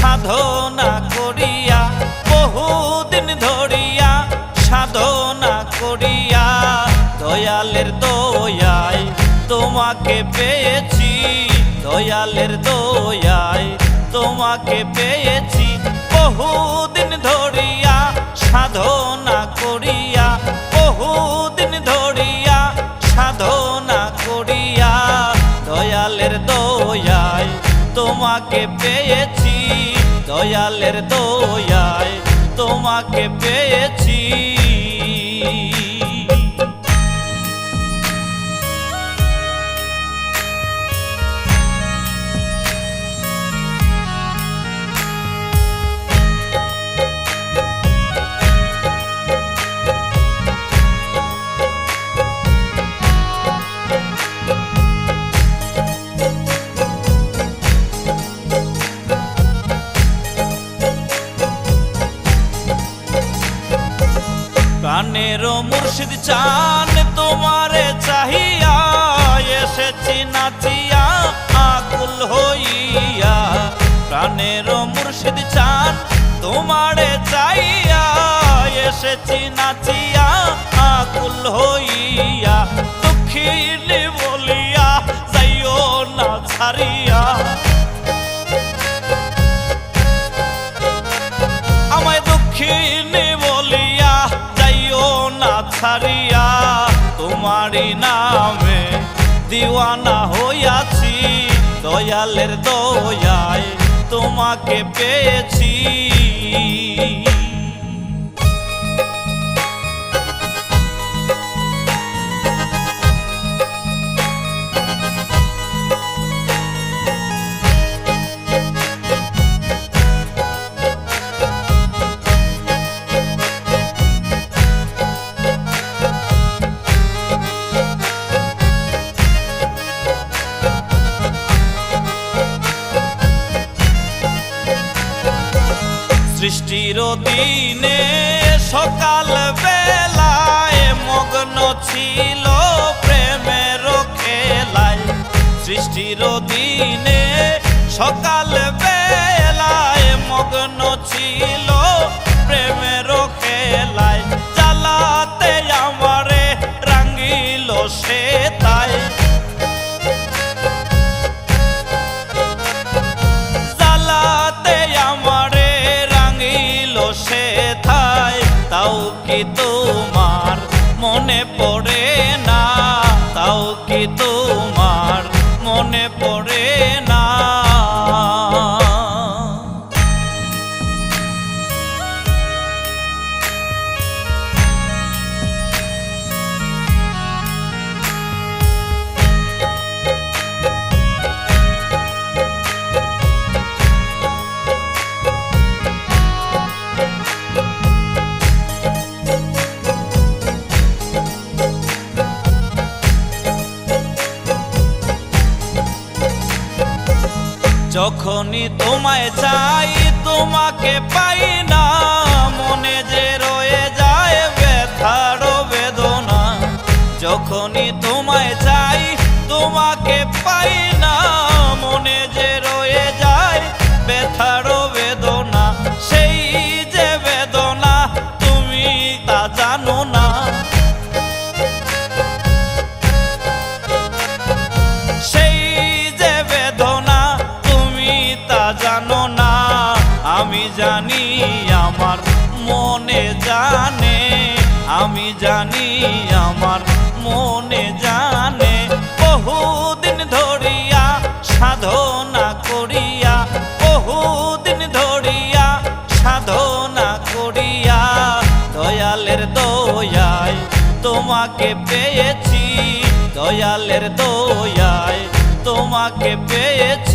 সাধনা করিয়া বহুদিন ধরিয়া সাধনা করিয়া দয়ালের দয়ায় তোমাকে পেয়েছি, দয়ালের দয়ায় তোমাকে পেয়েছি। বহুদিন ধরিয়া সাধনা করিয়া বহুদিন ধরিয়া সাধনা করিয়া দয়ালের দয়ায় তোমাকে পেয়েছি, দয়ালের দয়ায় তোমাকে পেয়েছি। প্রাণেরও মুর্শিদ চান তোমারে চাহিয়া এসেছি নাচিয়া আকুল হইয়া। প্রাণেরও মুর্শিদ চান তোমারে চাহিয়া এসেছি নাচিয়া আকুল হইয়া। দুঃখিনী বলিয়া যাইও না ছাড়িয়া, আমায় দুঃখিনী বলিয়া ছাড়িয়া। তোমারই নামে দিওয়ানা হইয়াছি, দয়ালের দয়ায় তোমাকে পেয়েছি। সৃষ্টির দিনে সকাল বেলায় মগ্ন ছিল প্রেমের খেলায়। সৃষ্টির দিনে সকাল বেলায় মগ্ন ছিল প্রেমের খেলায়। জ্বালাতে আমারে রাঙ্গিল সে তাই, জ্বালাতে আমারে সে থাই। তাও কি তোমার মনে পড়ে না, তাও কি তোমার মনে পড়ে না। যখনই তোমায় চাই তোমাকে পাই না, মনে যে রয়ে যায় ব্যথার বেদনা। যখনই তোমায় চাই তোমাকে পাই না, মনে যে রয়ে যায় ব্যথার বেদনা। সেই যে বেদনা তুমি তা জানো না, সেই যে বেদনা জানো না। আমি জানি আমার মনে জানে, আমি জানি আমার মনে জানে। বহুদিন ধরিয়া সাধনা করিয়া বহুদিন ধরিয়া সাধনা করিয়া দয়ালের দয়ায় তোমাকে পেয়েছি, দয়ালের দয়ায় তোমাকে পেয়েছি।